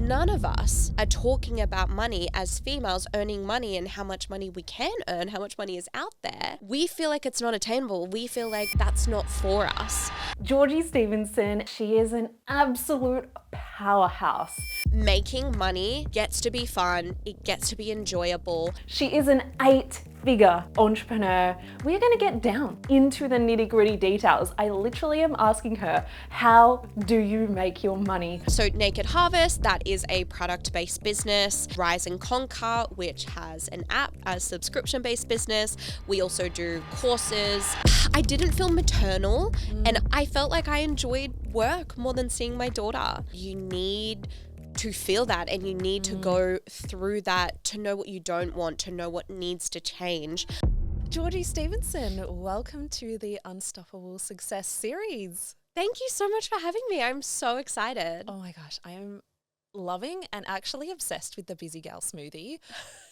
none of us are talking about money as females, earning money and how much money we can earn, how much money is out there. We feel like it's not attainable. We feel like that's not for us. Georgie Stevenson, she is an absolute powerhouse. Making money gets to be fun. It gets to be enjoyable. She is an 8-figure entrepreneur. We're going to get down into the nitty-gritty details. I literally am asking her, how do you make your money? So Naked Harvest, that is a product-based business. Rise and Conquer, which has an app, a subscription-based business. We also do courses. I didn't feel maternal and I felt like I enjoyed work more than seeing my daughter. You need to feel that, and you need to go through that to know what you don't want, to know what needs to change. Georgie Stevenson, welcome to the Unstoppable Success series. Thank you so much for having me. I'm so excited. Oh my gosh, I am loving and actually obsessed with the Busy Gal smoothie.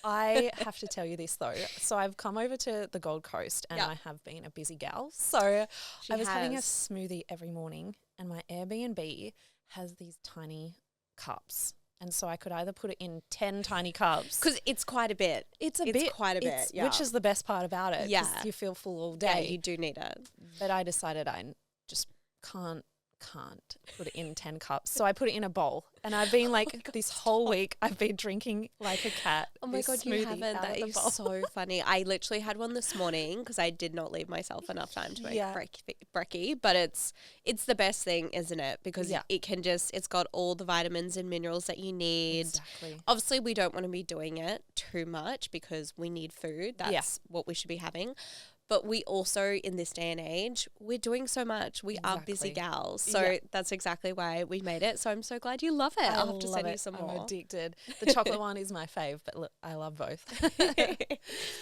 I have to tell you this though. So I've come over to the Gold Coast and I have been a busy gal. So I was having a smoothie every morning, and my Airbnb has these tiny cups. And so I could either put it in 10 tiny cups. Because it's quite a bit. It's quite a bit, yeah. Which is the best part about it. Yeah. 'Cause you feel full all day. Yeah, you do need it. But I decided I just can't put it in 10 cups. So I put it in a bowl. And I've been like, this whole week, I've been drinking like a cat. Oh my God, you haven't. That is so funny. I literally had one this morning because I did not leave myself enough time to make brekkie. But it's the best thing, isn't it? Because it can it's got all the vitamins and minerals that you need. Exactly. Obviously, we don't want to be doing it too much because we need food. That's what we should be having. But we also, in this day and age, we're doing so much. We are busy gals. So that's exactly why we made it. So I'm so glad you love it. I'll have to send you some more. I'm addicted. The chocolate one is my fave, but look, I love both.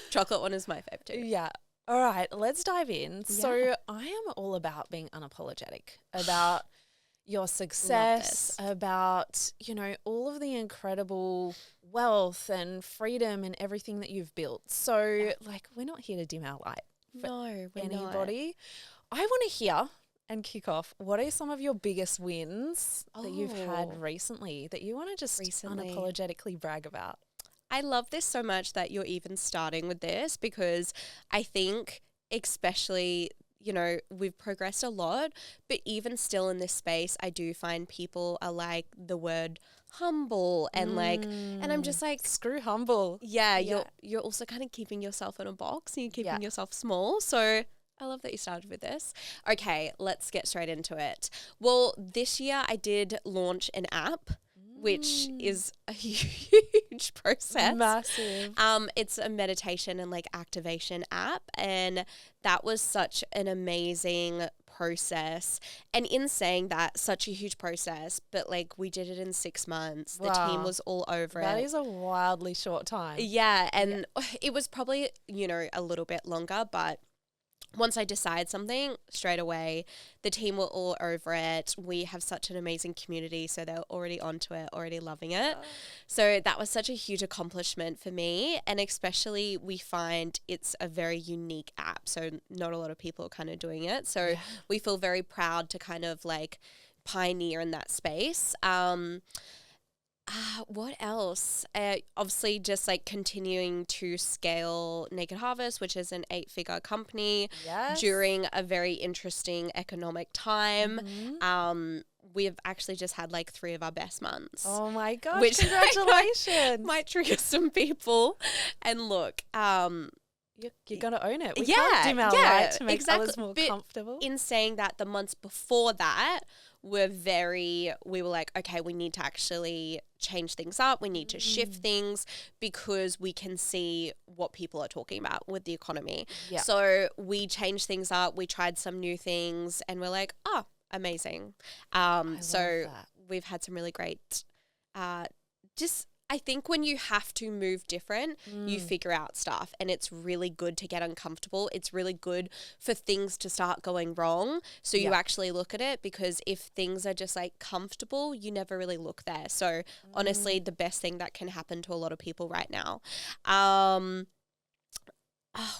Chocolate one is my fave too. Yeah. All right, let's dive in. Yeah. So I am all about being unapologetic, about your success, about, all of the incredible wealth and freedom and everything that you've built. So we're not here to dim our light. No, we're anybody. Not. I want to hear and kick off, what are some of your biggest wins that you've had recently that you want to just unapologetically brag about? I love this so much that you're even starting with this, because I think especially, we've progressed a lot, but even still in this space, I do find people are like the word humble and and I'm just like, screw humble. Yeah. You're also kind of keeping yourself in a box and you're keeping yourself small. So I love that you started with this. Okay, let's get straight into it. Well, this year I did launch an app, which is a huge process. Massive. It's a meditation and activation app, and that was such an amazing process. And in saying that, such a huge process, but we did it in 6 months. Wow. The team was all over it. That is a wildly short time. Yeah, and it was probably, a little bit longer, but once I decide something, straight away, the team were all over it. We have such an amazing community, so they're already onto it, already loving it. So that was such a huge accomplishment for me, and especially we find it's a very unique app, so not a lot of people are kind of doing it. So we feel very proud to kind of pioneer in that space. What else? Obviously, just continuing to scale Naked Harvest, which is an 8-figure company during a very interesting economic time. We've actually just had 3 of our best months. Oh my gosh, which congratulations. Might trigger some people. And look, you're going to own it. We can't dim our light to make others more comfortable. In saying that, the months before that, we were like, okay, we need to actually change things up. We need to shift things because we can see what people are talking about with the economy. Yeah. So we changed things up. We tried some new things and we're like, amazing. So we've had some really great, I think when you have to move different, you figure out stuff, and it's really good to get uncomfortable. It's really good for things to start going wrong. So you actually look at it, because if things are just comfortable, you never really look there. So honestly, the best thing that can happen to a lot of people right now.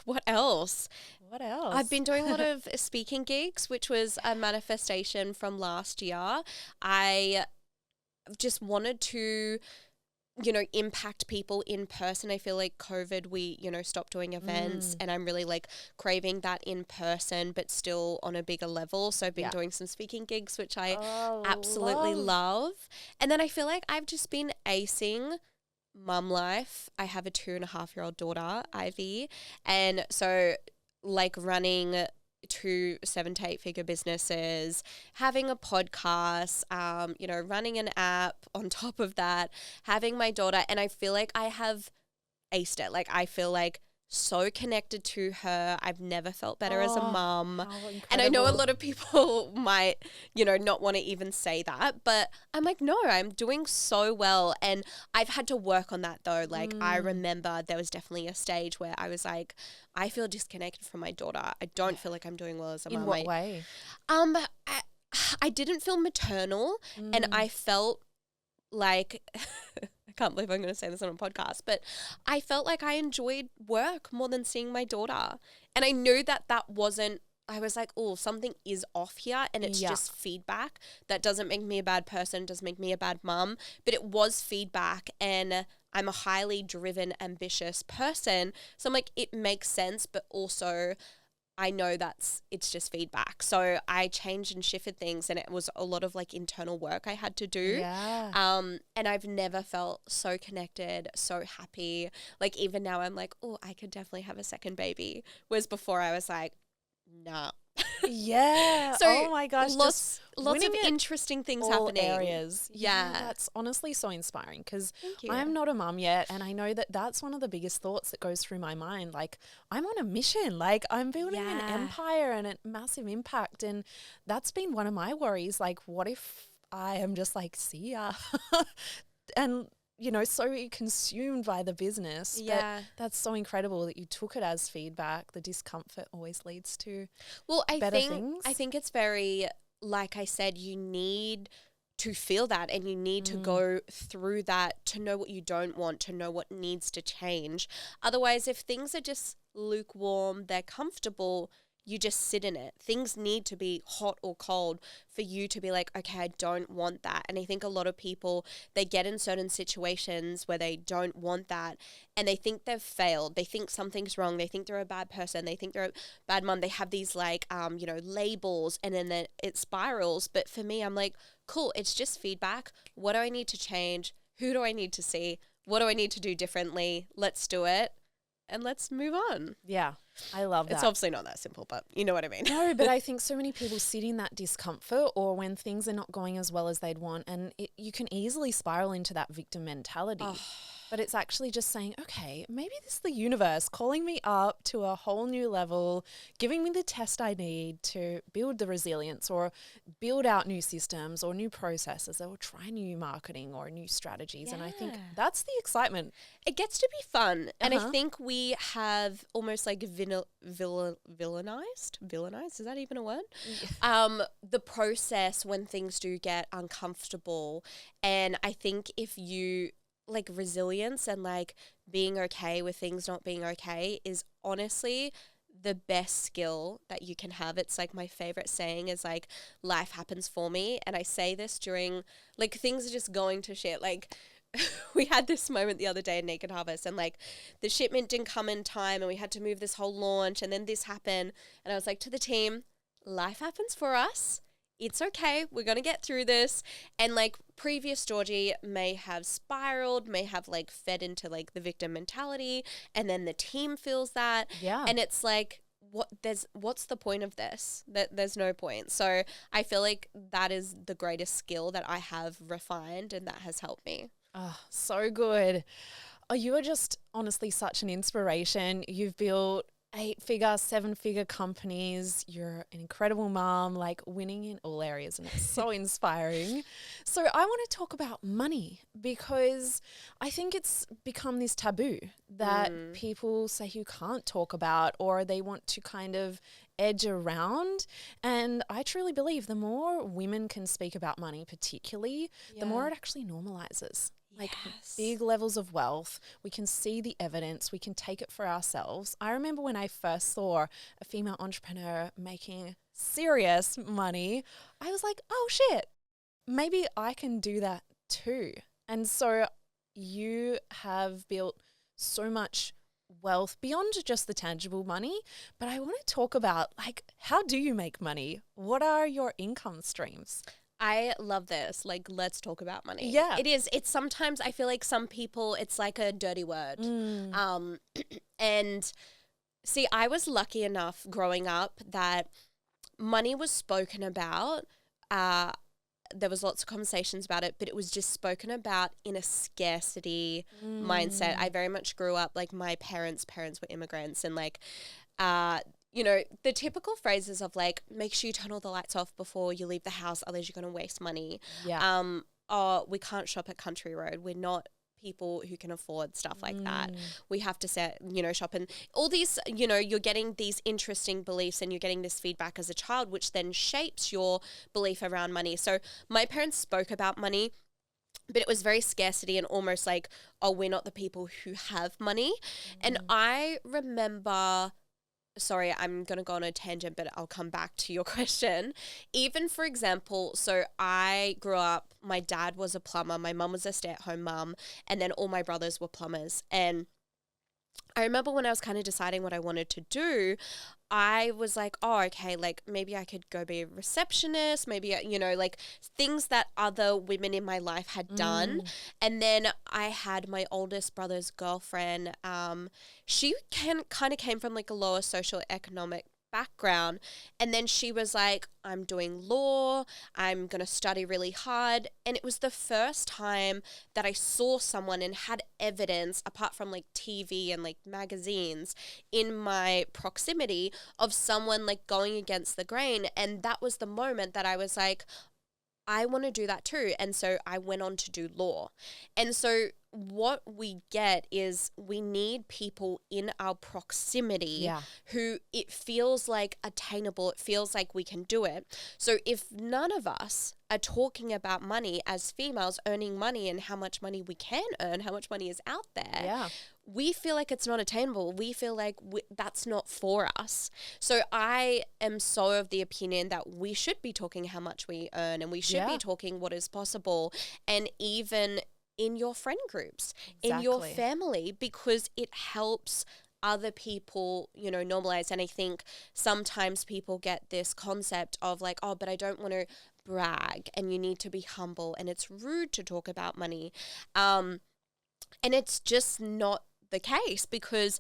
What else? I've been doing a lot of speaking gigs, which was a manifestation from last year. just wanted to, you know, impact people in person. I feel like COVID, we, you know, stopped doing events and I'm really like craving that in person, but still on a bigger level. So I've been doing some speaking gigs, which I absolutely love. And then I feel like I've just been acing mum life. I have a 2.5-year-old daughter, Ivy. And so like running 2 7 to 8 figure businesses, having a podcast, you know, running an app on top of that, having my daughter. And I feel like I have aced it. Like I feel like so connected to her. I've never felt better as a mum. And I know a lot of people might, you know, not want to even say that, but I'm like, no, I'm doing so well. And I've had to work on that though. Like I remember there was definitely a stage where I was like, I feel disconnected from my daughter. I don't feel like I'm doing well as a mum. In what way? I didn't feel maternal and I felt like I can't believe I'm going to say this on a podcast, but I felt like I enjoyed work more than seeing my daughter. And I knew that wasn't, I was like, oh, something is off here and it's just feedback. That doesn't make me a bad person, doesn't make me a bad mum, but it was feedback and I'm a highly driven, ambitious person. So I'm like, it makes sense, but also I know it's just feedback. So I changed and shifted things and it was a lot of like internal work I had to do. Yeah. And I've never felt so connected, so happy. Like even now I'm like, oh, I could definitely have a second baby. Whereas before I was like, nah. Yeah. So oh my gosh. Lots of interesting things all happening. Areas. Yeah. That's honestly so inspiring because I'm not a mum yet. And I know that that's one of the biggest thoughts that goes through my mind. Like I'm on a mission, like I'm building an empire and a massive impact. And that's been one of my worries. Like what if I am just like, see ya and you know, so consumed by the business. Yeah. But that's so incredible that you took it as feedback. The discomfort always leads to better things. I think it's very, like I said, you need to feel that and you need to go through that to know what you don't want, to know what needs to change. Otherwise, if things are just lukewarm, they're comfortable, you just sit in it. Things need to be hot or cold for you to be like, okay, I don't want that. And I think a lot of people, they get in certain situations where they don't want that and they think they've failed. They think something's wrong. They think they're a bad person. They think they're a bad mom. They have these like, you know, labels and then it spirals. But for me, I'm like, cool, it's just feedback. What do I need to change? Who do I need to see? What do I need to do differently? Let's do it. And let's move on. Yeah, I love that. It's obviously not that simple, but you know what I mean. No, but I think so many people sit in that discomfort or when things are not going as well as they'd want and you can easily spiral into that victim mentality. But it's actually just saying, okay, maybe this is the universe calling me up to a whole new level, giving me the test I need to build the resilience or build out new systems or new processes or try new marketing or new strategies. And I think that's the excitement. It gets to be fun. And I think we have almost like villainized, is that even a word? The process when things do get uncomfortable. And I think if you like resilience and like being okay with things not being okay is honestly the best skill that you can have. It's like my favorite saying is like life happens for me. And I say this during like things are just going to shit. Like we had this moment the other day in Naked Harvest and like the shipment didn't come in time and we had to move this whole launch and then this happened. And I was like to the team, life happens for us. It's okay. We're going to get through this. And like previous Georgie may have spiraled, may have like fed into like the victim mentality. And then the team feels that. Yeah. And it's like, what's the point of this? There's no point. So I feel like that is the greatest skill that I have refined and that has helped me. Oh, so good. Oh, you are just honestly such an inspiration. You've built 8-figure, 7-figure companies. You're an incredible mom, like winning in all areas, and it's so inspiring. So I want to talk about money because I think it's become this taboo that people say you can't talk about or they want to kind of edge around. And I truly believe the more women can speak about money particularly, the more it actually normalizes. Like big levels of wealth, we can see the evidence, we can take it for ourselves. I remember when I first saw a female entrepreneur making serious money, I was like, oh shit, maybe I can do that too. And so you have built so much wealth beyond just the tangible money, but I want to talk about, like, how do you make money? What are your income streams? I love this. Like, let's talk about money. Yeah. It is. It's sometimes, I feel like some people, it's like a dirty word. And see, I was lucky enough growing up that money was spoken about. There was lots of conversations about it, but it was just spoken about in a scarcity mindset. I very much grew up, like, my parents were immigrants, and like, you know, the typical phrases of like, make sure you turn all the lights off before you leave the house, otherwise you're going to waste money. Yeah. Oh, we can't shop at Country Road. We're not people who can afford stuff like that. We have to shop, and all these, you're getting these interesting beliefs and you're getting this feedback as a child, which then shapes your belief around money. So my parents spoke about money, but it was very scarcity and almost like, oh, we're not the people who have money. And I remember, sorry, I'm going to go on a tangent, but I'll come back to your question. Even, for example, so I grew up, my dad was a plumber, my mum was a stay-at-home mum, and then all my brothers were plumbers. And I remember when I was kind of deciding what I wanted to do, I was like, oh, okay, like maybe I could go be a receptionist, maybe, like things that other women in my life had done. And then I had my oldest brother's girlfriend. She kind of came from like a lower socioeconomic background. And then she was like, I'm doing law, I'm going to study really hard. And it was the first time that I saw someone and had evidence, apart from like TV and like magazines, in my proximity of someone like going against the grain. And that was the moment that I was like, I want to do that too. And so I went on to do law. And so what we get is we need people in our proximity who it feels like attainable. It feels like we can do it. So if none of us are talking about money as females, earning money and how much money we can earn, how much money is out there, we feel like it's not attainable. We feel like that's not for us. So I am so of the opinion that we should be talking how much we earn, and we should be talking what is possible, and even in your friend groups, in your family, because it helps other people, normalize. And I think sometimes people get this concept of like, oh, but I don't want to brag, and you need to be humble, and it's rude to talk about money. And it's just not the case, because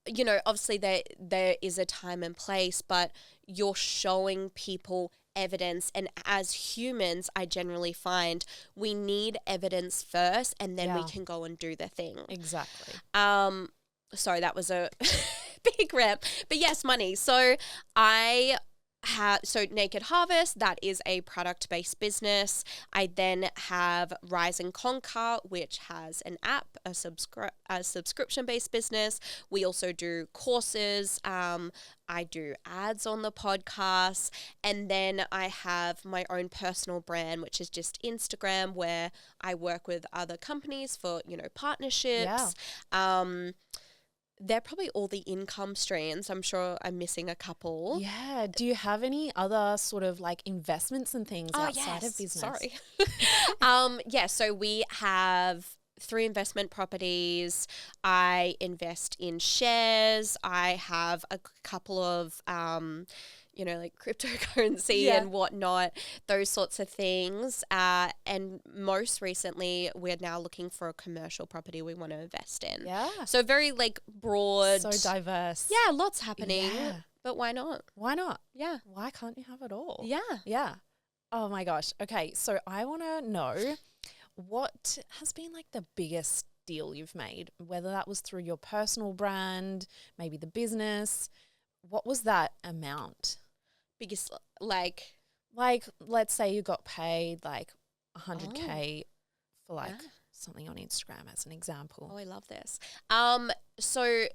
obviously there is a time and place, but you're showing people evidence. And as humans, I generally find we need evidence first, and then we can go and do the thing. Exactly. Sorry, that was a big rant. But yes, money. So Naked Harvest, that is a product-based business. I then have Rise and Conquer, which has an app, a subscription-based business. We also do courses. I do ads on the podcast. And then I have my own personal brand, which is just Instagram, where I work with other companies for, partnerships. They're probably all the income streams. I'm sure I'm missing a couple. Yeah. Do you have any other sort of like investments and things outside of business? Sorry. So we have 3 investment properties. I invest in shares. I have a couple of like cryptocurrency and whatnot, those sorts of things. And most recently, we're now looking for a commercial property we want to invest in. Yeah. So very like broad. So diverse. Yeah, lots happening. Yeah. But why not? Why not? Yeah. Why can't you have it all? Yeah. Yeah. Oh my gosh. Okay. So I want to know, what has been like the biggest deal you've made, whether that was through your personal brand, maybe the business. What was that amount? Biggest, like let's say you got paid like 100K for like something on Instagram as an example. Oh, I love this. So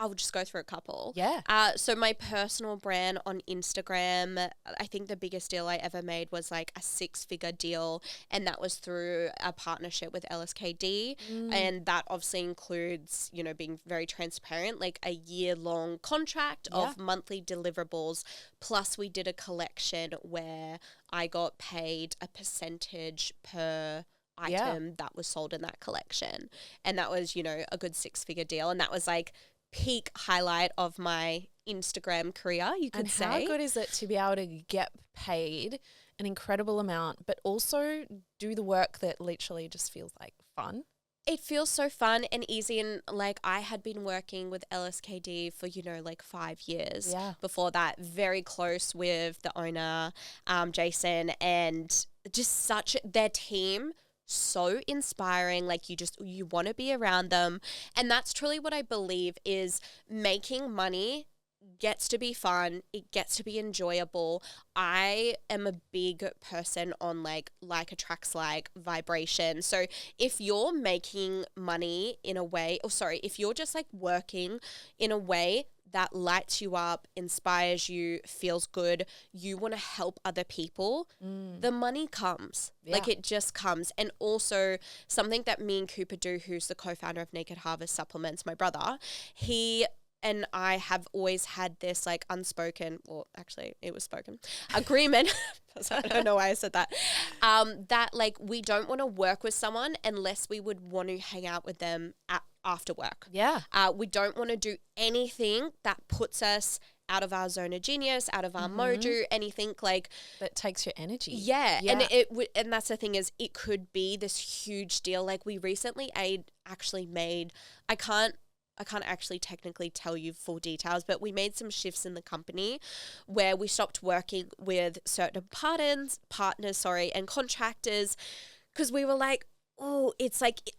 I'll just go through a couple. Yeah. So my personal brand on Instagram, I think the biggest deal I ever made was like a 6-figure deal, and that was through a partnership with LSKD. And that obviously includes, being very transparent, like a year-long contract of monthly deliverables. Plus we did a collection where I got paid a percentage per item that was sold in that collection. And that was, you know, a good 6-figure deal. And that was like peak highlight of my Instagram career, you could say. How good is it to be able to get paid an incredible amount, but also do the work that literally just feels like fun? It feels so fun and easy. And like, I had been working with LSKD for, you know, like 5 years before that, very close with the owner, Jason, and just such their team, so inspiring. Like, you want to be around them. And that's truly what I believe is making money gets to be fun. It gets to be enjoyable. I am a big person on like attracts like vibration. So if you're making money in a way, if you're just like working in a way that lights you up, inspires you, feels good, you want to help other people, the money comes. Like, it just comes. And also something that me and Cooper do, who's the co-founder of Naked Harvest Supplements, my brother, he and I have always had this like unspoken, or actually it was spoken, agreement. I don't know why I said that. That like, we don't want to work with someone unless we would want to hang out with them after work. Yeah. We don't want to do anything that puts us out of our zone of genius, out of our mojo, anything like that takes your energy. Yeah. And and that's the thing, is it could be this huge deal. Like, we recently actually made, I can't actually technically tell you full details, but we made some shifts in the company where we stopped working with certain partners, and contractors, because we were like, oh, it's like, it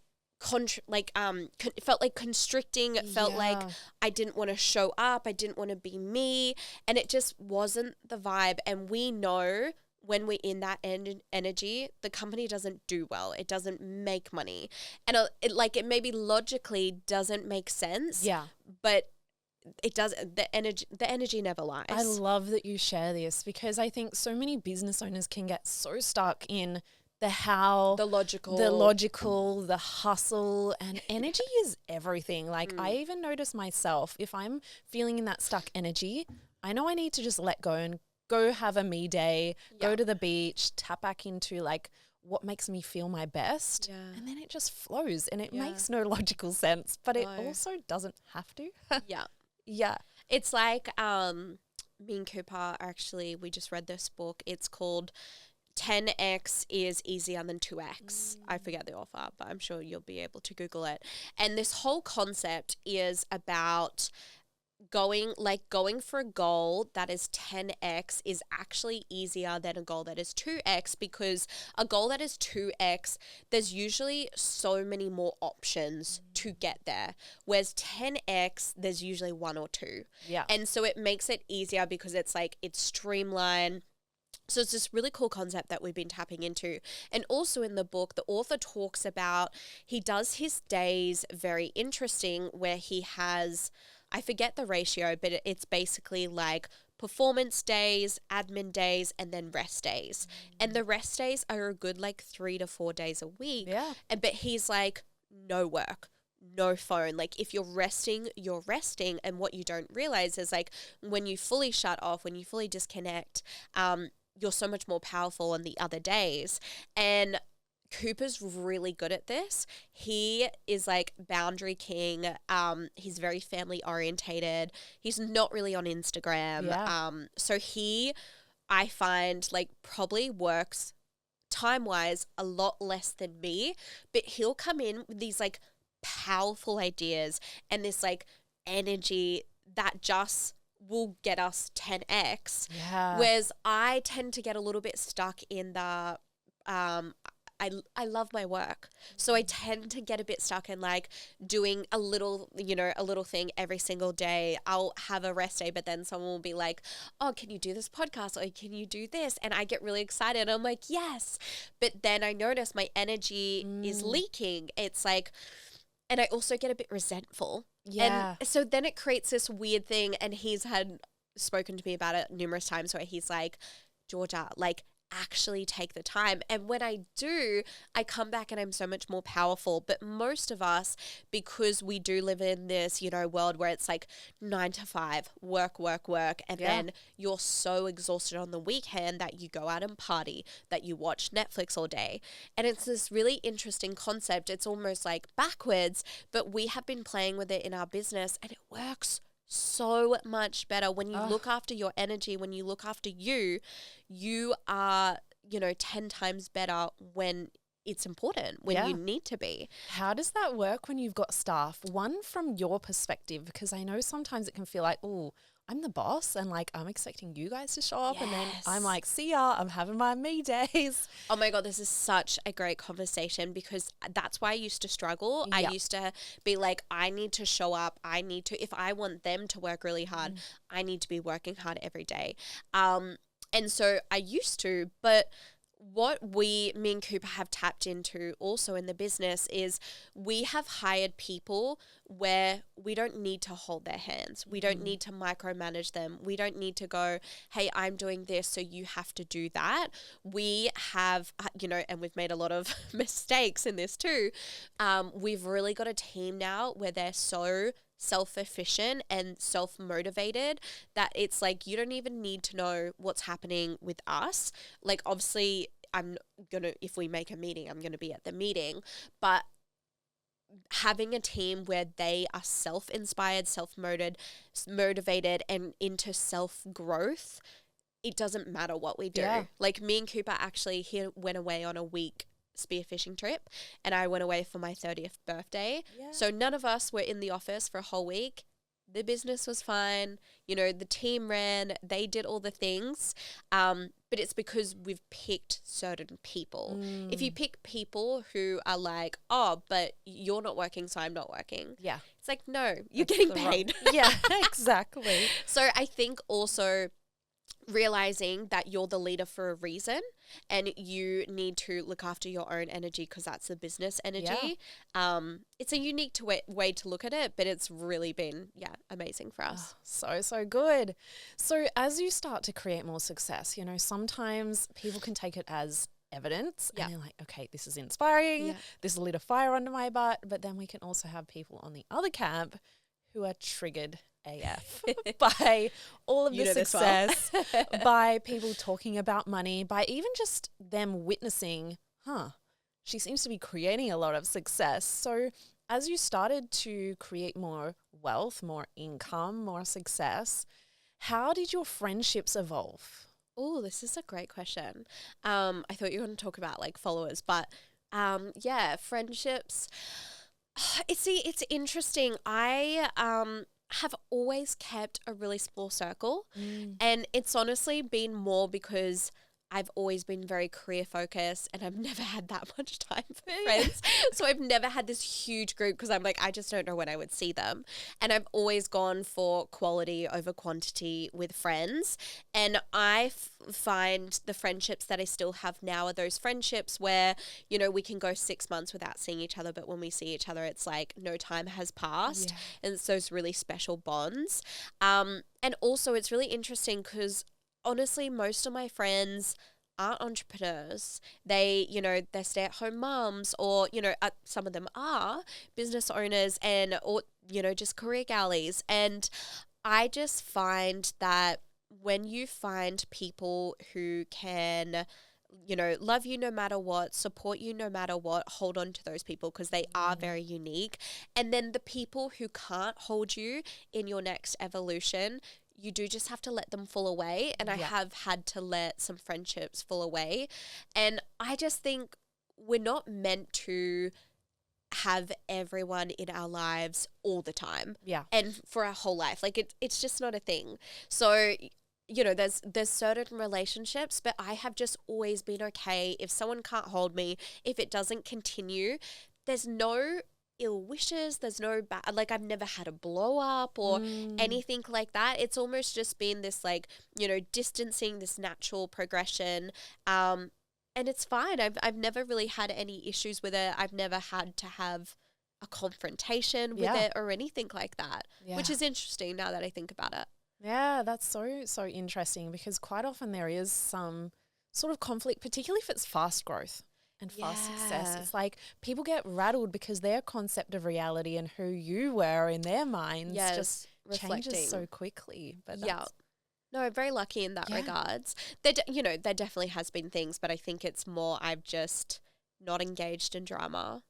felt like constricting. It felt like I didn't want to show up. I didn't want to be me, and it just wasn't the vibe. And we know when we're in that energy, the company doesn't do well. It doesn't make money. And it maybe logically doesn't make sense. Yeah. But it does. The energy never lies. I love that you share this, because I think so many business owners can get so stuck in the how, the logical, the hustle, and energy is everything. Like, I even notice myself, if I'm feeling in that stuck energy, I know I need to just let go and go have a me day, go to the beach, tap back into like what makes me feel my best. Yeah. And then it just flows, and it makes no logical sense, but it also doesn't have to. Yeah. It's like, me and Cooper, actually, we just read this book. It's called 10x is easier than 2x. I forget the author, but I'm sure you'll be able to Google it. And this whole concept is about going for a goal that is 10x is actually easier than a goal that is 2x, because a goal that is 2x, there's usually so many more options to get there, whereas 10x, there's usually 1 or 2. Yeah. And so it makes it easier because it's like, it's streamlined. So it's this really cool concept that we've been tapping into. And also in the book, the author talks about, he does his days very interesting, where he has, I forget the ratio, but it's basically like performance days, admin days, and then rest days. And the rest days are a good like 3 to 4 days a week. Yeah. But he's like, no work, no phone. Like, if you're resting, you're resting. And what you don't realize is, like, when you fully shut off, when you fully disconnect, you're so much more powerful on the other days. And Cooper's really good at this. He is like boundary king. He's very family orientated. He's not really on Instagram. Yeah. So I find, like, probably works time-wise a lot less than me, but he'll come in with these like powerful ideas and this like energy that just will get us 10x. Yeah. Whereas I tend to get a little bit stuck in the I love my work. So I tend to get a bit stuck in like doing a little thing every single day. I'll have a rest day, but then someone will be like, oh, can you do this podcast? Or can you do this? And I get really excited. I'm like, yes. But then I notice my energy is leaking. It's like, and I also get a bit resentful. Yeah. And so then it creates this weird thing. And he's had spoken to me about it numerous times where he's like, Georgia, like, actually take the time. And when I do, I come back and I'm so much more powerful. But most of us, because we do live in this, world where it's like 9 to 5, work, and then you're so exhausted on the weekend that you go out and party, that you watch Netflix all day. And it's this really interesting concept. It's almost like backwards, but we have been playing with it in our business, and it works so much better when you look after your energy, when you look after you are, 10 times better when it's important, when you need to be. How does that work when you've got staff? One, from your perspective, because I know sometimes it can feel like, oh, I'm the boss and like I'm expecting you guys to show up, and then I'm like, see ya, I'm having my me days. Oh my God, this is such a great conversation, because that's why I used to struggle. I used to be like, I need to show up. If I want them to work really hard, I need to be working hard every day. And so I used to, but what me and Cooper have tapped into also in the business is we have hired people where we don't need to hold their hands. We don't need to micromanage them. We don't need to go, hey, I'm doing this, so you have to do that. We have, and we've made a lot of mistakes in this too. We've really got a team now where they're so self-efficient and self-motivated that it's like you don't even need to know what's happening with us. Like, obviously, if we make a meeting, I'm gonna be at the meeting, but having a team where they are self-inspired, self-motivated and into self-growth, it doesn't matter what we do. Like, me and Cooper actually went away on a week spearfishing trip, and I went away for my 30th birthday. So none of us were in the office for a whole week. The business was fine. The team ran, they did all the things. But it's because we've picked certain people. If you pick people who are like, oh, but you're not working, so I'm not working. It's like, no, you're getting paid. Exactly. So I think also realizing that you're the leader for a reason, and you need to look after your own energy, because that's the business energy. It's a unique way to look at it, but it's really been amazing for us. So good. So as you start to create more success, sometimes people can take it as evidence and they're like, okay, this is inspiring, this lit a fire under my butt. But then we can also have people on the other camp who are triggered AF by all of the success, by people talking about money, by even just them witnessing, she seems to be creating a lot of success. So as you started to create more wealth, more income, more success, how did your friendships evolve? Oh, this is a great question. I thought you were going to talk about like followers, but friendships. It's interesting. I have always kept a really small circle, and it's honestly been more because I've always been very career focused, and I've never had that much time for friends. So I've never had this huge group, because I'm like, I just don't know when I would see them. And I've always gone for quality over quantity with friends. And I find the friendships that I still have now are those friendships where, we can go 6 months without seeing each other, but when we see each other, it's like no time has passed. And it's those really special bonds. And also it's really interesting because honestly, most of my friends aren't entrepreneurs. They're stay-at-home moms, or, some of them are business owners or just career galleys. And I just find that when you find people who can, love you no matter what, support you no matter what, hold on to those people, because they are very unique. And then the people who can't hold you in your next evolution, you do just have to let them fall away. And I have had to let some friendships fall away. And I just think we're not meant to have everyone in our lives all the time. And for our whole life. Like it's just not a thing. So, there's certain relationships, but I have just always been okay if someone can't hold me, if it doesn't continue. There's no ill wishes, there's no bad, like I've never had a blow up or anything like that. It's almost just been this like, distancing, this natural progression. And it's fine. I've never really had any issues with it. I've never had to have a confrontation with it or anything like that, which is interesting now that I think about it. Yeah, that's so interesting, because quite often there is some sort of conflict, particularly if it's fast growth and fast success. Yeah. It's like people get rattled because their concept of reality and who you were in their minds just changes so quickly. But yeah. No, I'm very lucky in that regards. There definitely has been things, but I think it's more I've just not engaged in drama.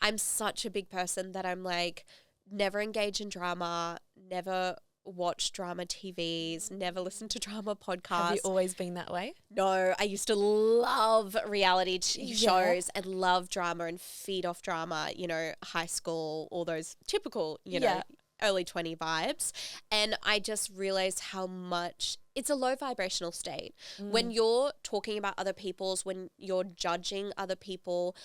I'm such a big person that I'm like, never engage in drama, never watch drama TVs, never listen to drama podcasts. Have you always been that way? No, I used to love reality shows and love drama and feed off drama, high school, all those typical, early 20 vibes. And I just realized how much it's a low vibrational state. When you're talking about other people's, when you're judging other people,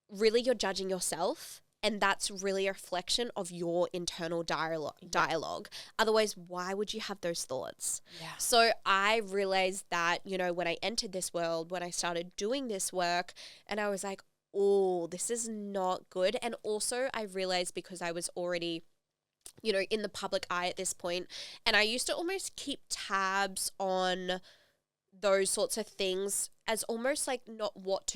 really you're judging yourself. And that's really a reflection of your internal dialogue. Otherwise, why would you have those thoughts? Yeah. So I realized that, when I entered this world, when I started doing this work, and I was like, oh, this is not good. And also I realized because I was already in the public eye at this point, and I used to almost keep tabs on those sorts of things as almost like what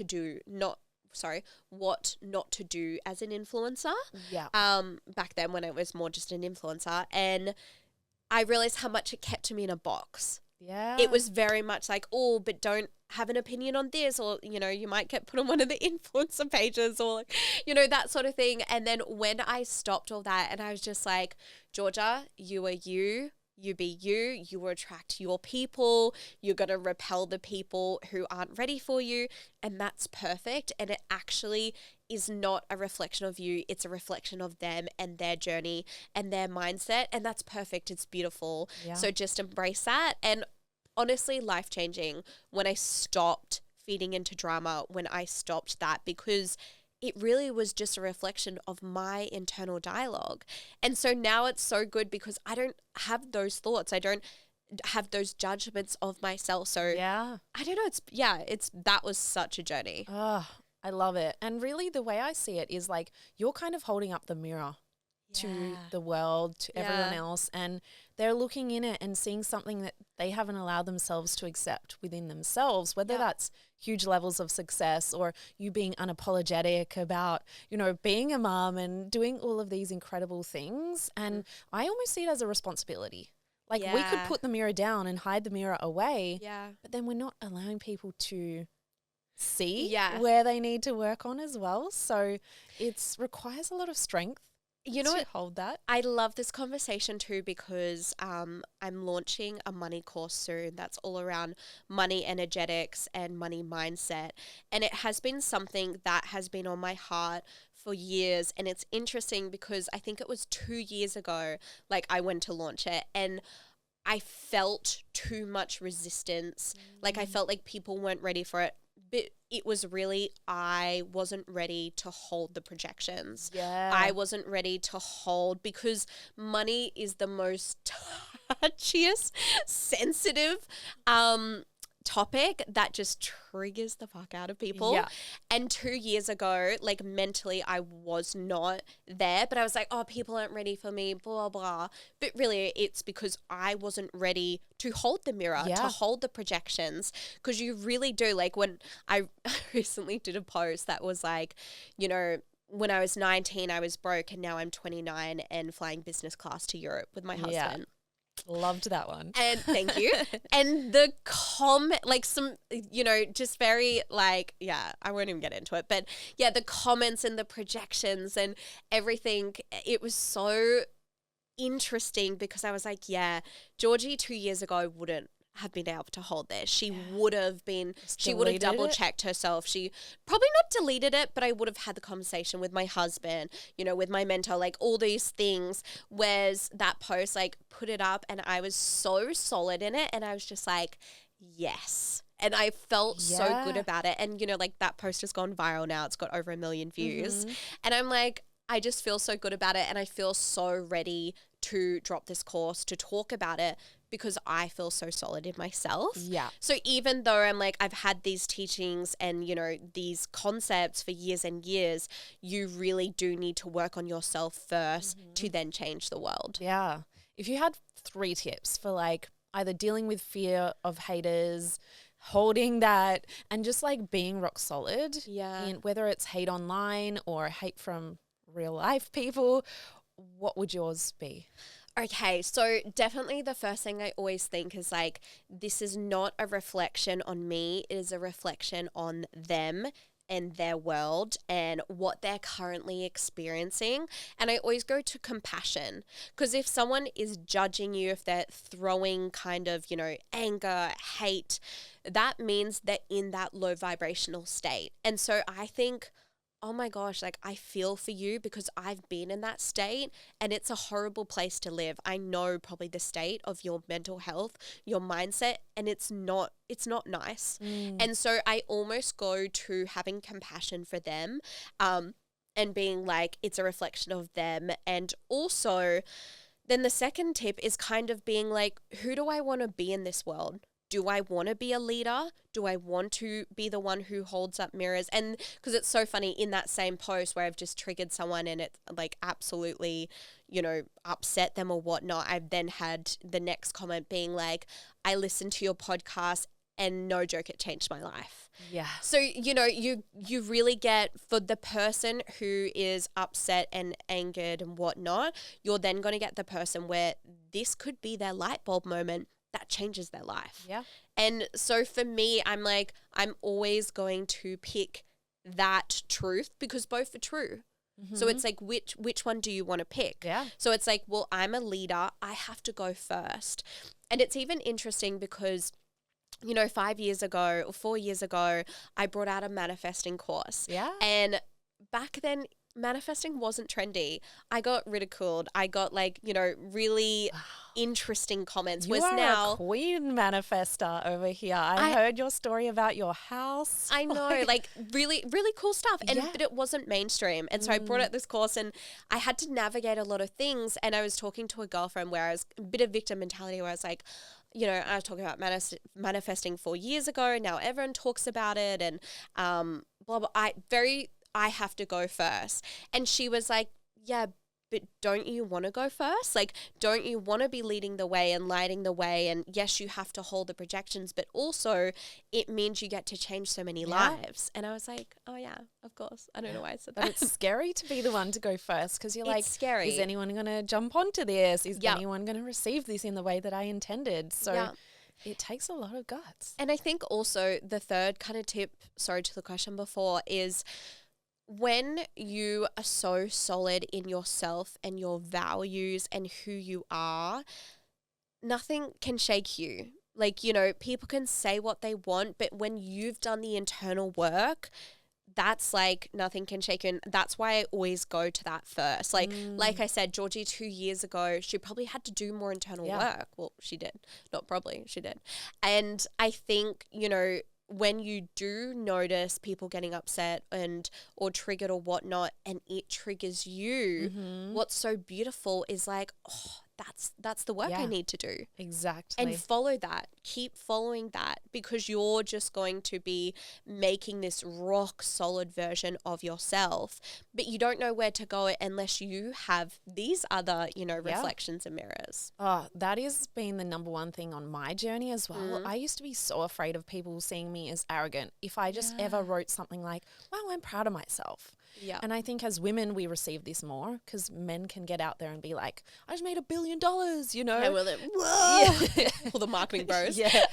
not to do as an influencer. Yeah. Back then when it was more just an influencer, and I realized how much it kept me in a box. Yeah. It was very much like, oh, but don't have an opinion on this, or, you might get put on one of the influencer pages, or, that sort of thing. And then when I stopped all that, and I was just like, Georgia, you are you be you, you will attract your people, you're going to repel the people who aren't ready for you, and that's perfect. And it actually is not a reflection of you, it's a reflection of them and their journey and their mindset, and that's perfect. It's beautiful. Yeah. So just embrace that. And honestly, life-changing when I stopped feeding into drama, when I stopped that, because it really was just a reflection of my internal dialogue. And so now it's so good because I don't have those thoughts. I don't have those judgments of myself. So yeah, I don't know. That was such a journey. Oh, I love it. And really the way I see it is like you're kind of holding up the mirror to the world, to everyone else, and they're looking in it and seeing something that they haven't allowed themselves to accept within themselves, whether that's huge levels of success or you being unapologetic about, being a mom and doing all of these incredible things. And I almost see it as a responsibility. Like we could put the mirror down and hide the mirror away, but then we're not allowing people to see where they need to work on as well. So it requires a lot of strength. To hold that. I love this conversation too because I'm launching a money course soon that's all around money energetics and money mindset. And it has been something that has been on my heart for years. And it's interesting because I think it was 2 years ago, like I went to launch it, and I felt too much resistance. Like I felt like people weren't ready for it. But it was really, I wasn't ready to hold the projections. Yeah. I wasn't ready to hold, because money is the most touchiest, sensitive topic that just triggers the fuck out of people. Yeah. And 2 years ago, like mentally, I was not there, but I was like, oh, people aren't ready for me, blah, blah. But really, it's because I wasn't ready to hold the mirror, to hold the projections, because you really do. Like when I recently did a post that was like, when I was 19, I was broke, and now I'm 29 and flying business class to Europe with my husband. Yeah. Loved that one. And thank you. And the some, just very I won't even get into it. But yeah, the comments and the projections and everything, it was so interesting because I was like, Georgie 2 years ago wouldn't have been able to hold this. She would have double checked herself. She probably not deleted it, but I would have had the conversation with my husband, with my mentor, like all these things. Whereas that post, like put it up, and I was so solid in it, and I was just like, yes. And I felt so good about it. And, that post has gone viral now. It's got over 1 million views. And I'm like, I just feel so good about it. And I feel so ready to drop this course, to talk about it, because I feel so solid in myself. Yeah. So even though I'm like, I've had these teachings and, these concepts for years and years, you really do need to work on yourself first to then change the world. Yeah. If you had 3 tips for like either dealing with fear of haters, holding that and just like being rock solid. Yeah. In whether it's hate online or hate from real life people, what would yours be? Okay, so definitely the first thing I always think is like, this is not a reflection on me, it is a reflection on them and their world and what they're currently experiencing. And I always go to compassion, because if someone is judging you, if they're throwing kind of, anger, hate, that means they're in that low vibrational state. And so I think, oh my gosh, like I feel for you, because I've been in that state and it's a horrible place to live. I know probably the state of your mental health, your mindset, and it's not nice. And so I almost go to having compassion for them, and being like, it's a reflection of them. And also then the second tip is kind of being like, who do I want to be in this world? Do I want to be a leader? Do I want to be the one who holds up mirrors? And because it's so funny, in that same post where I've just triggered someone and it's like absolutely, upset them or whatnot, I've then had the next comment being like, I listened to your podcast and no joke, it changed my life. Yeah. So, you really get, for the person who is upset and angered and whatnot, you're then going to get the person where this could be their light bulb moment that changes their life. Yeah. And so for me, I'm like, I'm always going to pick that truth, because both are true. So it's like, which one do you want to pick? Yeah. So it's like, well, I'm a leader, I have to go first. And it's even interesting because 5 years ago or 4 years ago, I brought out a manifesting course. Yeah. And back then, manifesting wasn't trendy. I got ridiculed. I got really interesting comments. You are now a queen manifester over here. I heard your story about your house. I know, really, really cool stuff. And but it wasn't mainstream. And so I brought out this course and I had to navigate a lot of things. And I was talking to a girlfriend where I was a bit of victim mentality, where I was like, I was talking about manifesting 4 years ago. Now everyone talks about it and blah, blah. I have to go first. And she was like, yeah, but don't you want to go first? Like, don't you want to be leading the way and lighting the way? And yes, you have to hold the projections, but also it means you get to change so many lives. And I was like, oh yeah, of course. I don't know why I said that. But it's scary to be the one to go first, because you're It's scary. Is anyone going to jump onto this? Is anyone going to receive this in the way that I intended? So it takes a lot of guts. And I think also the third kind of tip, sorry to the question before, is when you are so solid in yourself and your values and who you are, nothing can shake you. People can say what they want, but when you've done the internal work, that's like nothing can shake you. And that's why I always go to that first. Like I said, Georgie 2 years ago, she probably had to do more internal work. Well, she did. Not probably, she did. And I think, when you do notice people getting upset or triggered or whatnot, and it triggers you, what's so beautiful is like, oh, that's the work I need to do. Exactly. And follow that. Keep following that, because you're just going to be making this rock solid version of yourself. But you don't know where to go unless you have these other, reflections and mirrors. Oh, that has been the number one thing on my journey as well. I used to be so afraid of people seeing me as arrogant. If I just ever wrote something like, wow, I'm proud of myself. Yeah. And I think as women, we receive this more, because men can get out there and be like, I just made $1 billion, And we're like, whoa. All the marketing bros. Yeah.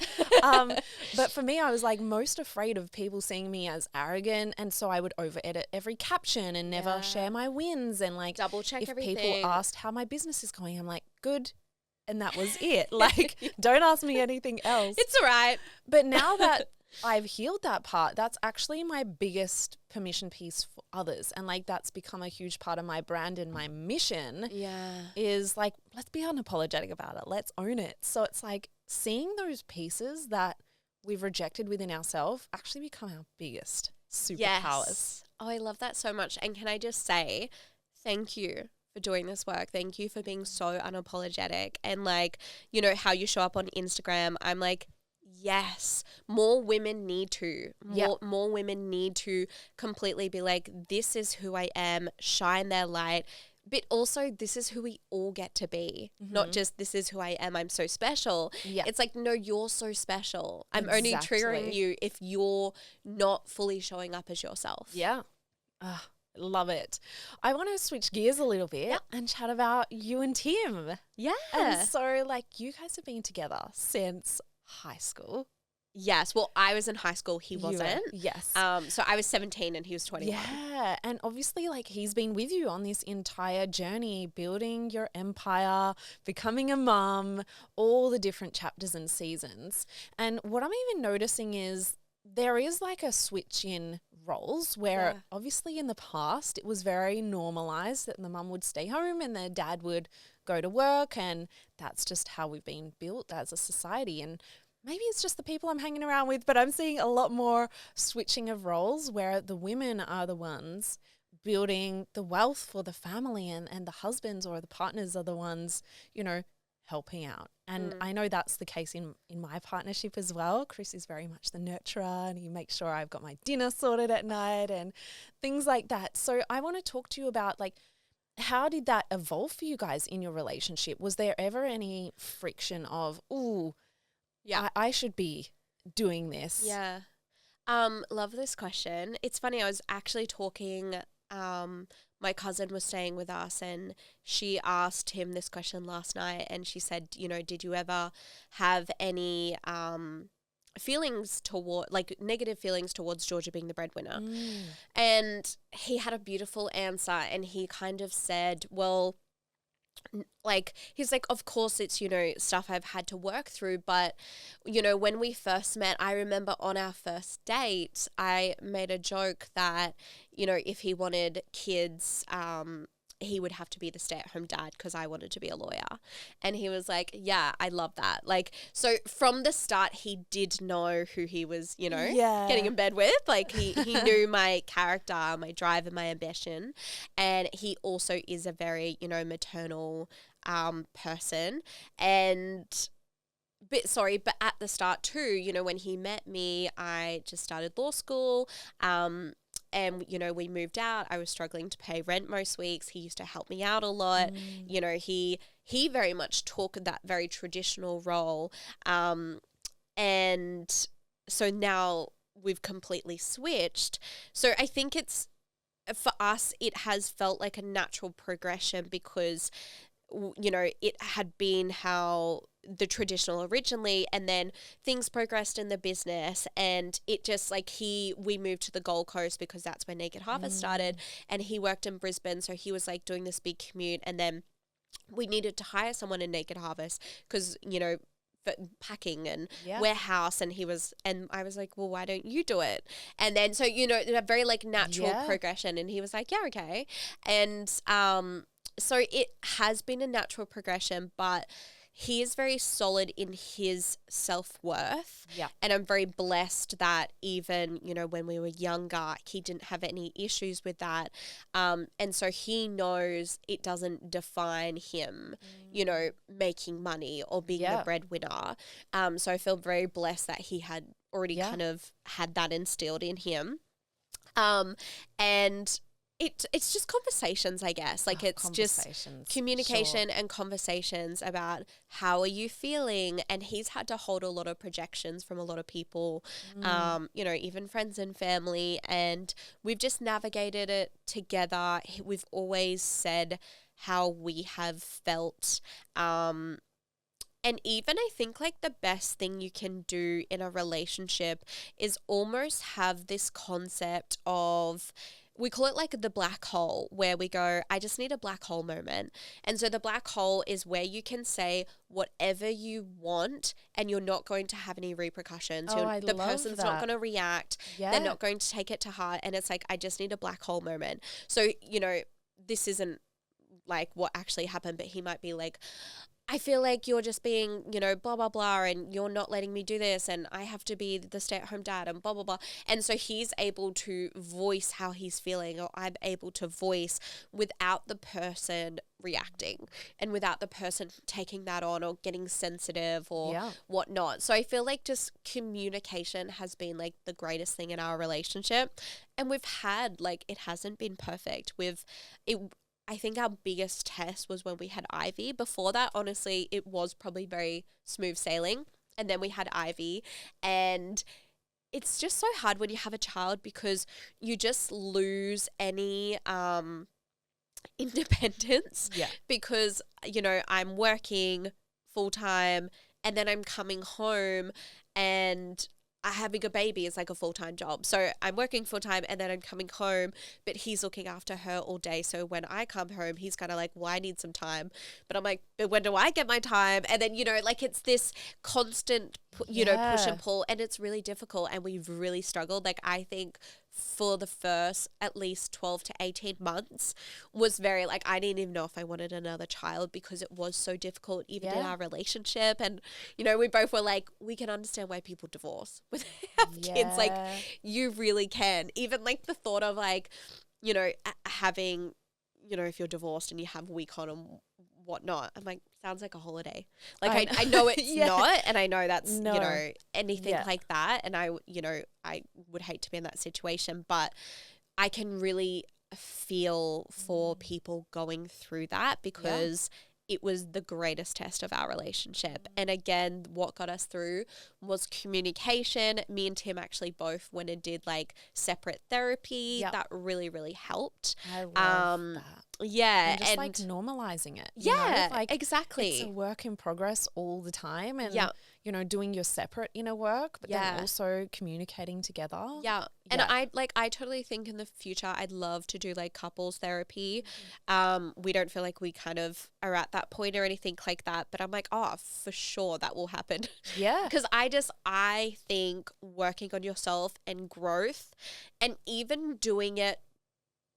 But for me, I was like most afraid of people seeing me as arrogant. And so I would over edit every caption and never share my wins. And like, double check if everything. people asked how my business is going, I'm like, good. And that was it. Like, don't ask me anything else. It's all right. But now that I've healed that part, that's actually my biggest permission piece for others. And like, that's become a huge part of my brand and my mission is like, let's be unapologetic about it. Let's own it. So it's like seeing those pieces that we've rejected within ourselves actually become our biggest superpowers. Yes. Oh, I love that so much. And can I just say thank you for doing this work. Thank you for being so unapologetic. And like, how you show up on Instagram, I'm like, yes, more women need to. More women need to completely be like, this is who I am, shine their light, But also, this is who we all get to be, not just this is who I am, I'm so special. Yeah. It's like, no, you're so special. I'm only triggering Exactly. you if you're not fully showing up as yourself. Yeah. Love it. I want to switch gears a little bit and chat about you and Tim. Yeah. And so, like, you guys have been together since high school. Yes. Well, I was in high school. He You were- wasn't. Yes. So I was 17 and he was 21. Yeah. And obviously, like, he's been with you on this entire journey, building your empire, becoming a mum, all the different chapters and seasons. And what I'm even noticing is there is like a switch in roles where obviously in the past it was very normalized that the mum would stay home and the dad would go to work, and that's just how we've been built as a society. And maybe it's just the people I'm hanging around with, but I'm seeing a lot more switching of roles where the women are the ones building the wealth for the family, and the husbands or the partners are the ones, you know, helping out. And I know that's the case in my partnership as well. Chris is very much the nurturer, and he makes sure I've got my dinner sorted at night and things like that. So I want to talk to you about, like, how did that evolve for you guys in your relationship? Was there ever any friction of, ooh, I should be doing this? Yeah. Love this question. It's funny. I was actually talking, my cousin was staying with us and she asked him this question last night, and she said, you know, did you ever have any, feelings toward, like, negative feelings towards Georgia being the breadwinner? And he had a beautiful answer, and he kind of said, well, like, he's like, of course it's, you know, stuff I've had to work through, but, you know, when we first met, I remember on our first date, I made a joke that, you know, if he wanted kids, he would have to be the stay-at-home dad because I wanted to be a lawyer. And he was like, yeah, I love that. Like, so from the start, he did know who he was, you know, getting in bed with. Like, he knew my character, my drive and my ambition. And he also is a very, you know, maternal person. But at the start too, you know, when he met me, I just started law school. And, you know, we moved out. I was struggling to pay rent most weeks. He used to help me out a lot. You know, he very much took that very traditional role. And so now we've completely switched. So I think for us, it has felt like a natural progression because, you know, it had been how the traditional originally, and then things progressed in the business, and it just like we moved to the Gold Coast because that's where Naked Harvest started, and he worked in Brisbane, so he was like doing this big commute, and then we needed to hire someone in Naked Harvest because, you know, for packing and warehouse, and I was like, well, why don't you do it? And then, so, you know, a very like natural progression, and he was like, yeah, okay. And so it has been a natural progression, but he is very solid in his self-worth. Yeah. And I'm very blessed that even, you know, when we were younger, he didn't have any issues with that. And so he knows it doesn't define him, you know, making money or being the breadwinner. So I feel very blessed that he had already kind of had that instilled in him. And it's just conversations, I guess. Like, it's just communication and conversations about how are you feeling. And he's had to hold a lot of projections from a lot of people, you know, even friends and family. And we've just navigated it together. We've always said how we have felt. And even I think like the best thing you can do in a relationship is almost have this concept of, we call it like the black hole, where we go, I just need a black hole moment. And so the black hole is where you can say whatever you want and you're not going to have any repercussions. The person's not going to react. They're not going to take it to heart. And it's like, I just need a black hole moment. So, you know, this isn't like what actually happened, but he might be like, I feel like you're just being, you know, blah, blah, blah, and you're not letting me do this, and I have to be the stay-at-home dad, and blah, blah, blah. And so he's able to voice how he's feeling, or I'm able to voice without the person reacting and without the person taking that on or getting sensitive or whatnot. So I feel like just communication has been like the greatest thing in our relationship. And we've had, like, it hasn't been perfect. I think our biggest test was when we had Ivy. Before that, honestly, it was probably very smooth sailing. And then we had Ivy, and it's just so hard when you have a child because you just lose any independence. Yeah. Because, you know, I'm working full time and then I'm coming home and having a baby is like a full-time job. So I'm working full-time and then I'm coming home, but he's looking after her all day. So when I come home, he's kind of like, well, I need some time. But I'm like, but when do I get my time? And then, you know, like it's this constant, you know, push and pull, and it's really difficult. And we've really struggled. Like I think for the first at least 12 to 18 months was very like, I didn't even know if I wanted another child because it was so difficult even in our relationship. And, you know, we both were like, we can understand why people divorce when they have kids. Like you really can. Even like the thought of like, you know, having, you know, if you're divorced and you have week-on and whatnot, I'm like, sounds like a holiday. Like I know it's not, and I know that's, you know, anything like that. And I, you know, I would hate to be in that situation, but I can really feel for people going through that because it was the greatest test of our relationship. And again, what got us through was communication. Me and Tim actually both went and did like separate therapy. That really, really helped. I love that. Yeah. And just like normalizing it. Yeah, like, exactly. It's a work in progress all the time. And, you know, doing your separate inner work, but then also communicating together. Yeah. And I totally think in the future, I'd love to do like couples therapy. We don't feel like we kind of are at that point or anything like that, but I'm like, oh, for sure that will happen. Yeah. Because I think working on yourself and growth and even doing it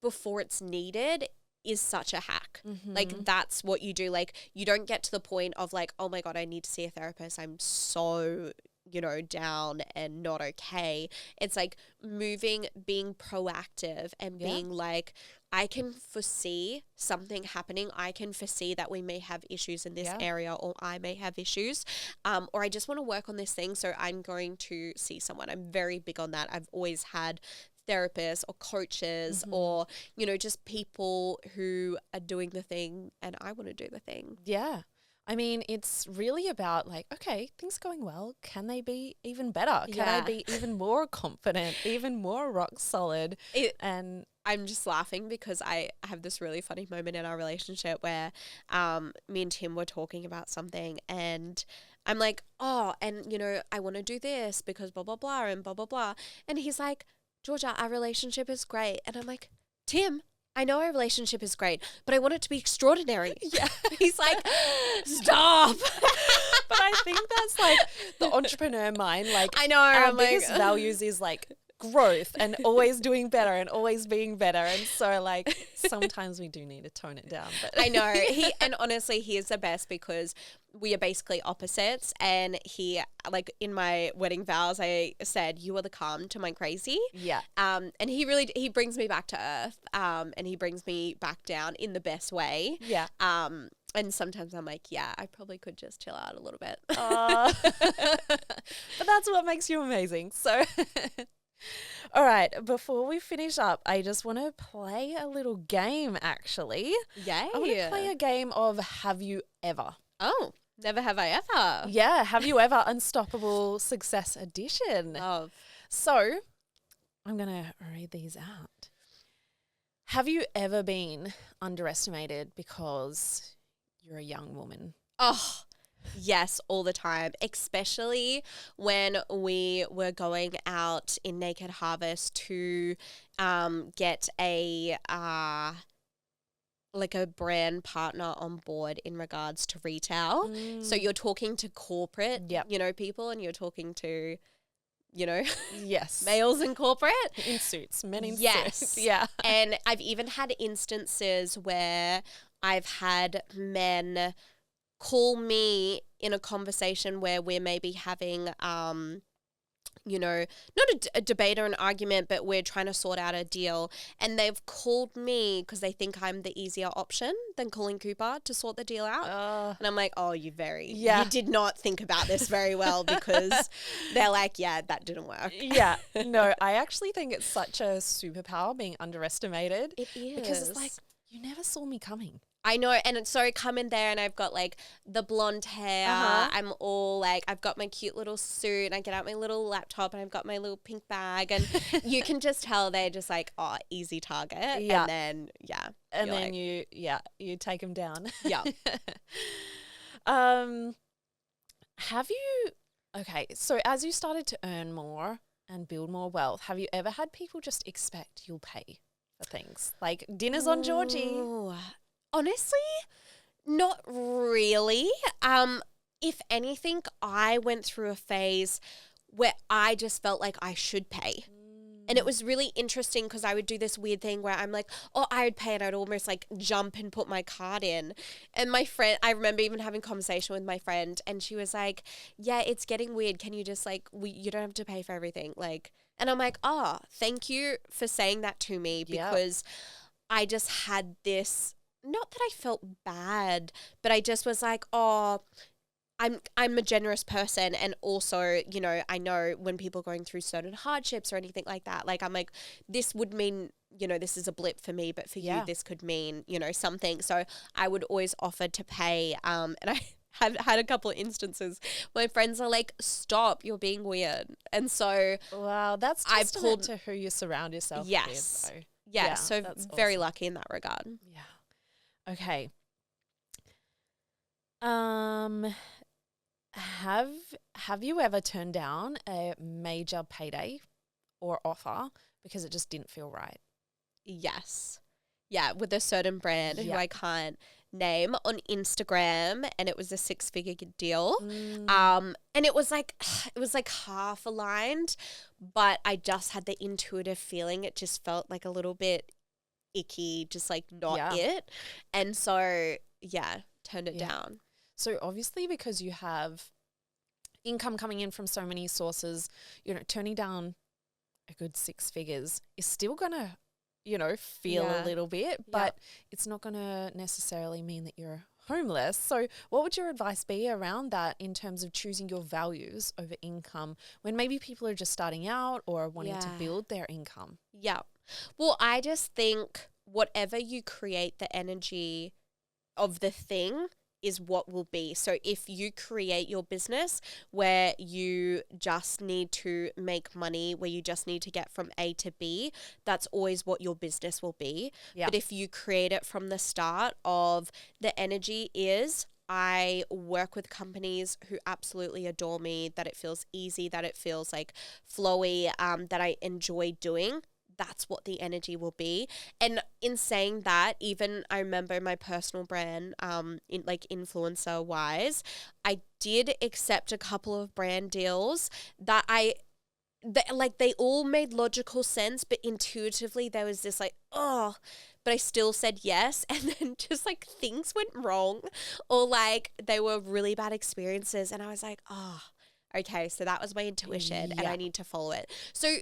before it's needed is such a hack. Like that's what you do. Like you don't get to the point of like, oh my God, I need to see a therapist. I'm so, you know, down and not okay. It's like moving, being proactive and being like, I can foresee something happening. I can foresee that we may have issues in this area, or I may have issues, or I just want to work on this thing. So I'm going to see someone. I'm very big on that. I've always had therapists or coaches or, you know, just people who are doing the thing and I want to do the thing. Yeah. I mean, it's really about like, okay, things going well. Can they be even better? Can I be even more confident, even more rock solid? And I'm just laughing because I have this really funny moment in our relationship where me and Tim were talking about something and I'm like, oh, and, you know, I want to do this because blah, blah, blah, and blah, blah, blah. And he's like, Georgia, our relationship is great. And I'm like, Tim, I know our relationship is great, but I want it to be extraordinary. Yeah. He's like, stop. But I think that's like the entrepreneur mind. Like, I know. Our biggest values is like growth and always doing better and always being better. And so like sometimes we do need to tone it down. But I know. And honestly, he is the best because we are basically opposites. And he, like in my wedding vows, I said, you are the calm to my crazy. Yeah. And he brings me back to earth. And he brings me back down in the best way. Yeah. And sometimes I'm like, yeah, I probably could just chill out a little bit. But that's what makes you amazing. So all right, before we finish up, I just want to play a little game, actually. Yay. I want to play a game of Have You Ever? Oh, never have I ever. Yeah, Have You Ever? Unstoppable Success Edition. Love. So I'm going to read these out. Have you ever been underestimated because you're a young woman? Oh, yes, all the time, especially when we were going out in Naked Harvest to get a like a brand partner on board in regards to retail. So you're talking to corporate, you know, people, and you're talking to, you know, males in corporate. In suits, men in yes. suits. Yeah. And I've even had instances where I've had men call me in a conversation where we're maybe having, you know, not a debate or an argument, but we're trying to sort out a deal. And they've called me because they think I'm the easier option than calling Cooper to sort the deal out. And I'm like, oh, you did not think about this very well, because they're like, yeah, that didn't work. Yeah. No, I actually think it's such a superpower being underestimated. It is. Because it's like, you never saw me coming. I know, and it's so come in there and I've got like the blonde hair. I'm all like, I've got my cute little suit and I get out my little laptop and I've got my little pink bag and you can just tell they're just like, oh, easy target. Yeah. And then, yeah. And then like, you take them down. Yeah. Okay, so as you started to earn more and build more wealth, have you ever had people just expect you'll pay for things? Like dinner's on Georgie. Ooh. Honestly, not really. If anything, I went through a phase where I just felt like I should pay. And it was really interesting because I would do this weird thing where I'm like, oh, I would pay, and I'd almost like jump and put my card in. And my friend, I remember even having a conversation with my friend and she was like, yeah, it's getting weird. Can you just like, you don't have to pay for everything. Like, and I'm like, oh, thank you for saying that to me because I just had this, not that I felt bad, but I just was like, oh, I'm a generous person, and also, you know, I know when people are going through certain hardships or anything like that, like I'm like, this would mean, you know, this is a blip for me, but for you this could mean, you know, something. So I would always offer to pay, and I have had a couple of instances where my friends are like, stop, you're being weird. And so wow, that's testament to who you surround yourself with, though. Yeah, so very awesome. Lucky in that regard. Yeah. Okay. Have you ever turned down a major payday or offer because it just didn't feel right? Yes. Yeah, with a certain brand who I can't name on Instagram, and it was a 6-figure deal. And it was like half aligned, but I just had the intuitive feeling it just felt like a little bit icky, just like not it. And so, turned it down. So obviously because you have income coming in from so many sources, you know, turning down a good 6 figures is still going to, you know, feel a little bit, but it's not going to necessarily mean that you're homeless. So what would your advice be around that in terms of choosing your values over income when maybe people are just starting out or wanting to build their income? Yeah. Well, I just think whatever you create the energy of the thing is what will be. So if you create your business where you just need to make money, where you just need to get from A to B, that's always what your business will be. But if you create it from the start of the energy is, I work with companies who absolutely adore me, that it feels easy, that it feels like flowy, that I enjoy doing, that's what the energy will be. And in saying that, even I remember my personal brand, in like influencer wise, I did accept a couple of brand deals that they all made logical sense, but intuitively there was this like, oh, but I still said yes. And then just like things went wrong, or like they were really bad experiences. And I was like, oh, okay, so that was my intuition and I need to follow it. So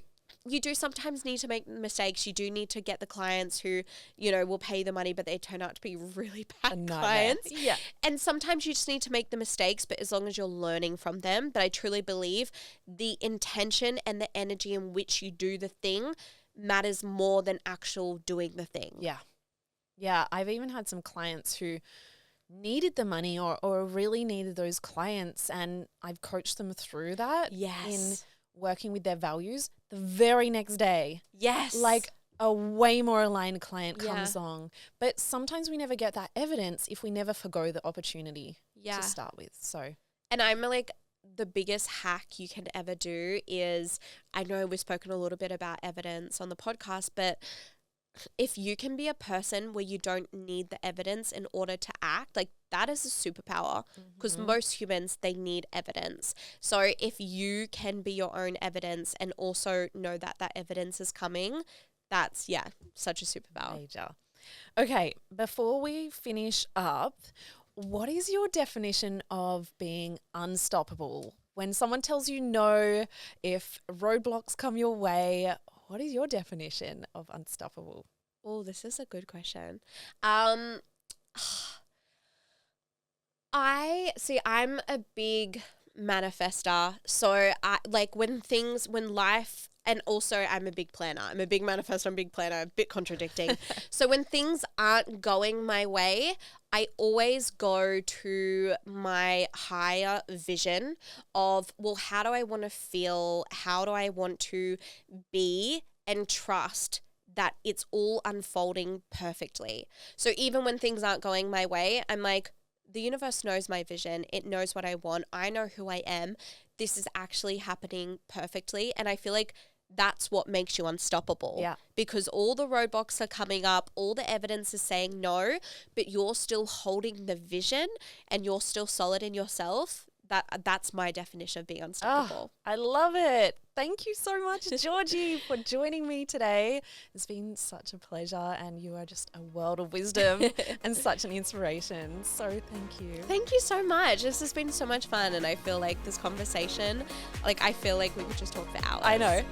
you do sometimes need to make mistakes. You do need to get the clients who, you know, will pay the money, but they turn out to be really bad clients. Yeah. And sometimes you just need to make the mistakes, but as long as you're learning from them. But I truly believe the intention and the energy in which you do the thing matters more than actual doing the thing. Yeah. Yeah. I've even had some clients who needed the money or really needed those clients, and I've coached them through that. Yes. In working with their values the very next day. Yes. Like a way more aligned client comes along. But sometimes we never get that evidence if we never forgo the opportunity to start with. So, and I'm like, the biggest hack you can ever do is, I know we've spoken a little bit about evidence on the podcast, but if you can be a person where you don't need the evidence in order to act, like that is a superpower, because most humans, they need evidence. So if you can be your own evidence and also know that that evidence is coming, that's, such a superpower. Major. Okay, before we finish up, what is your definition of being unstoppable? When someone tells you no, if roadblocks come your way, what is your definition of unstoppable? Oh, this is a good question. I'm a big manifester. So I like when life and also I'm a big planner. I'm a big manifestor, I'm a big planner, a bit contradicting. So when things aren't going my way, I always go to my higher vision of, well, how do I want to feel? How do I want to be, and trust that it's all unfolding perfectly. So even when things aren't going my way, I'm like, the universe knows my vision. It knows what I want. I know who I am. This is actually happening perfectly. And I feel like that's what makes you unstoppable. Yeah. Because all the roadblocks are coming up, all the evidence is saying no, but you're still holding the vision and you're still solid in yourself. That's my definition of being unstoppable. Oh, I love it. Thank you so much, Georgie, for joining me today. It's been such a pleasure, and you are just a world of wisdom and such an inspiration. So thank you. Thank you so much. This has been so much fun, and I feel like this conversation, like I feel like we could just talk for hours. I know.